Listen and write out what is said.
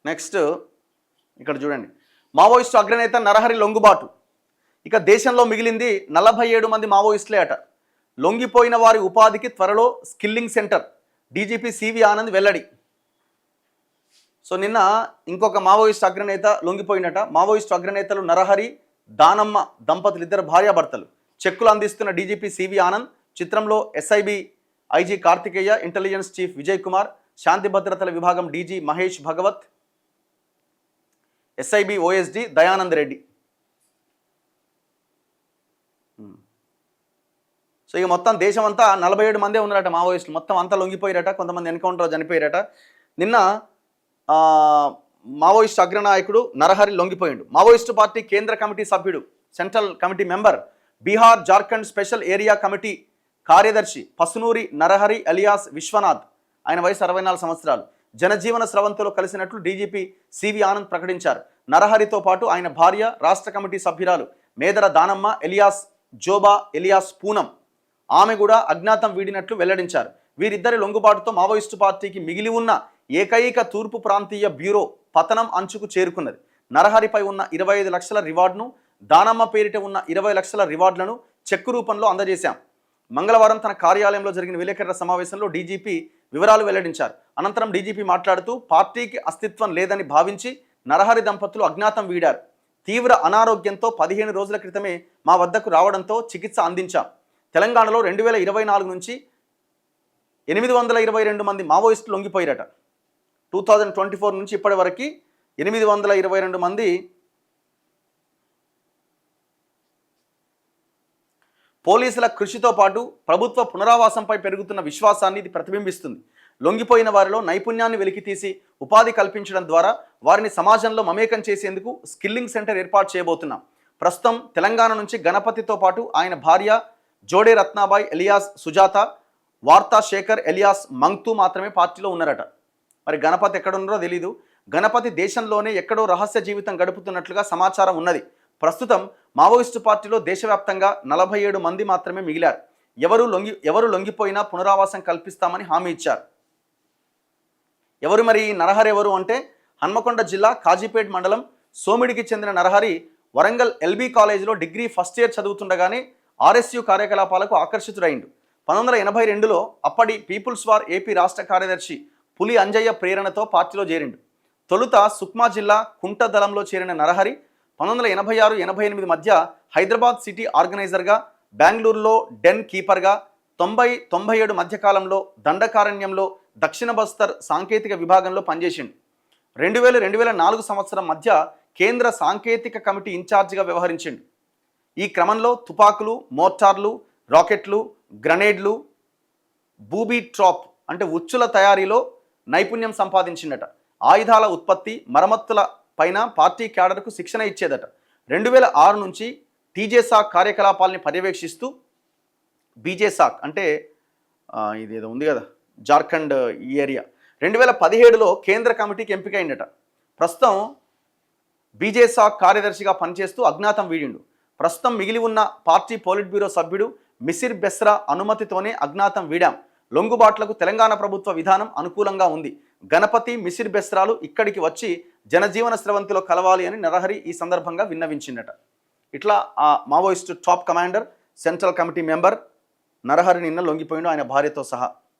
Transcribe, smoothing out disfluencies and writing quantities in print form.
Next ఇక్కడ చూడండి, Maoist అగ్రనేత నరహరి లొంగుబాటు. ఇక దేశంలో మిగిలింది 47 మంది మావోయిస్టులే అట. లొంగిపోయిన వారి ఉపాధికి త్వరలో skilling centre, DGP CV Anand వెల్లడి. సో నిన్న ఇంకొక మావోయిస్టు అగ్రనేత లొంగిపోయినట. మావోయిస్టు అగ్రనేతలు నరహరి, దానమ్మ దంపతులు, ఇద్దరు భార్యాభర్తలు. చెక్కులు అందిస్తున్న డీజీపీ సివి ఆనంద్, చిత్రంలో SIB IG Karthikeya, intelligence chief Vijay Kumar, శాంతి భద్రతల విభాగం DG Mahesh Bhagwat, SIB OSD Dayanand Reddy. So ఇక మొత్తం దేశం అంతా 47 మందే ఉన్నారట మావోయిస్టులు. మొత్తం అంతా లొంగిపోయారట, కొంతమంది ఎన్కౌంటర్లో చనిపోయారట. నిన్న మావోయిస్టు అగ్రనాయకుడు నరహరి లొంగిపోయిండు. మావోయిస్టు పార్టీ కేంద్ర కమిటీ సభ్యుడు, central committee member, Bihar Jharkhand special area committee కార్యదర్శి పసునూరి నరహరి అలియాస్ విశ్వనాథ్. ఆయన వయసు 64 సంవత్సరాలు. జనజీవన స్రవంతిలో కలిసినట్లు డీజీపీ సివి ఆనంద్ ప్రకటించారు. నరహరితో పాటు ఆయన భార్య, రాష్ట్ర కమిటీ సభ్యురాలు మేదర దానమ్మ ఎలియాస్ జోబా ఎలియాస్ పూనం, ఆమె కూడా అజ్ఞాతం వీడినట్లు వెల్లడించారు. వీరిద్దరి లొంగుబాటుతో మావోయిస్టు పార్టీకి మిగిలి ఉన్న ఏకైక తూర్పు ప్రాంతీయ బ్యూరో పతనం అంచుకు చేరుకున్నది. నరహరిపై ఉన్న 25 లక్షల రివార్డును, దానమ్మ పేరిట ఉన్న 20 లక్షల రివార్డులను చెక్కు రూపంలో అందజేశాం. మంగళవారం తన కార్యాలయంలో జరిగిన విలేకరుల సమావేశంలో డీజీపీ వివరాలు వెల్లడించారు. అనంతరం డీజీపీ మాట్లాడుతూ, పార్టీకి అస్తిత్వం లేదని భావించి నరహరి దంపతులు అజ్ఞాతం వీడారు. తీవ్ర అనారోగ్యంతో 15 రోజుల క్రితమే మా వద్దకు రావడంతో చికిత్స అందించాం. తెలంగాణలో 2024 నుంచి 822 మంది మావోయిస్టులు లొంగిపోయారట. 2024 నుంచి ఇప్పటి వరకు 822 మంది పోలీసుల కృషితో పాటు ప్రభుత్వ పునరావాసంపై పెరుగుతున్న విశ్వాసాన్ని ఇది ప్రతిబింబిస్తుంది. లొంగిపోయిన వారిలో నైపుణ్యాన్ని వెలికితీసి ఉపాధి కల్పించడం ద్వారా వారిని సమాజంలో మమేకం చేసేందుకు స్కిల్లింగ్ సెంటర్ ఏర్పాటు చేయబోతున్నాం. ప్రస్తుతం తెలంగాణ నుంచి గణపతితో పాటు ఆయన భార్య జోడే రత్నాబాయ్ ఎలియాస్ సుజాత, వార్తా శేఖర్ ఎలియాస్ మంగ్తూ మాత్రమే పార్టీలో ఉన్నారట. మరి గణపతి ఎక్కడున్నారో తెలీదు. గణపతి దేశంలోనే ఎక్కడో రహస్య జీవితం గడుపుతున్నట్లుగా సమాచారం ఉన్నది. ప్రస్తుతం మావోయిస్టు పార్టీలో దేశవ్యాప్తంగా 47 మంది మాత్రమే మిగిలారు. ఎవరు లొంగిపోయినా పునరావాసం కల్పిస్తామని హామీ ఇచ్చారు. ఎవరు మరి నరహరి ఎవరు అంటే, హన్మకొండ జిల్లా కాజీపేట్ మండలం సోమిడికి చెందిన నరహరి వరంగల్ ఎల్బీ కాలేజీలో డిగ్రీ ఫస్ట్ ఇయర్ చదువుతుండగానే ఆర్ఎస్యు కార్యకలాపాలకు ఆకర్షితుడైండు. 1982లో అప్పటి పీపుల్స్ వార్ ఏపీ రాష్ట్ర కార్యదర్శి పులి అంజయ్య ప్రేరణతో పార్టీలో చేరిండు. తొలుత సుక్మా జిల్లా కుంటదలంలో చేరిన నరహరి 1986-88 మధ్య హైదరాబాద్ సిటీ ఆర్గనైజర్గా, బెంగళూరులో డెన్ కీపర్గా, 90-97 మధ్యకాలంలో దండకారణ్యంలో దక్షిణ బస్తర్ సాంకేతిక విభాగంలో పనిచేసిండు. 2000-2004 సంవత్సరం మధ్య కేంద్ర సాంకేతిక కమిటీ ఇన్ఛార్జిగా వ్యవహరించిండు. ఈ క్రమంలో తుపాకులు, మోర్టార్లు, రాకెట్లు, గ్రనేడ్లు, బూబీ ట్రాప్ అంటే ఉచ్చుల తయారీలో నైపుణ్యం సంపాదించిందట. ఆయుధాల ఉత్పత్తి, మరమ్మతుల పైన పార్టీ క్యాడర్కు శిక్షణ ఇచ్చేదట. 2006 నుంచి టీజేసాక్ కార్యకలాపాలని పర్యవేక్షిస్తూ, బీజేసాక్ అంటే ఇదేదో ఉంది కదా జార్ఖండ్ ఈ ఏరియా, 2017లో కేంద్ర కమిటీకి ఎంపికైందట. ప్రస్తుతం బీజేసాక్ కార్యదర్శిగా పనిచేస్తూ అజ్ఞాతం వీడిండు. ప్రస్తుతం మిగిలి ఉన్న పార్టీ పోలిట్ బ్యూరో సభ్యుడు మిసిర్ బెస్రా అనుమతితోనే అజ్ఞాతం వీడాం. లొంగుబాట్లకు తెలంగాణ ప్రభుత్వ విధానం అనుకూలంగా ఉంది. గణపతి, మిసిర్ బెస్రాలు ఇక్కడికి వచ్చి జనజీవన స్రవంతిలో కలవాలి అని నరహరి ఈ సందర్భంగా విన్నవించిందట. ఇట్లా ఆ Maoist top commander, central committee member Narahari నిన్న లొంగిపోయిండు, ఆయన భార్యతో సహా.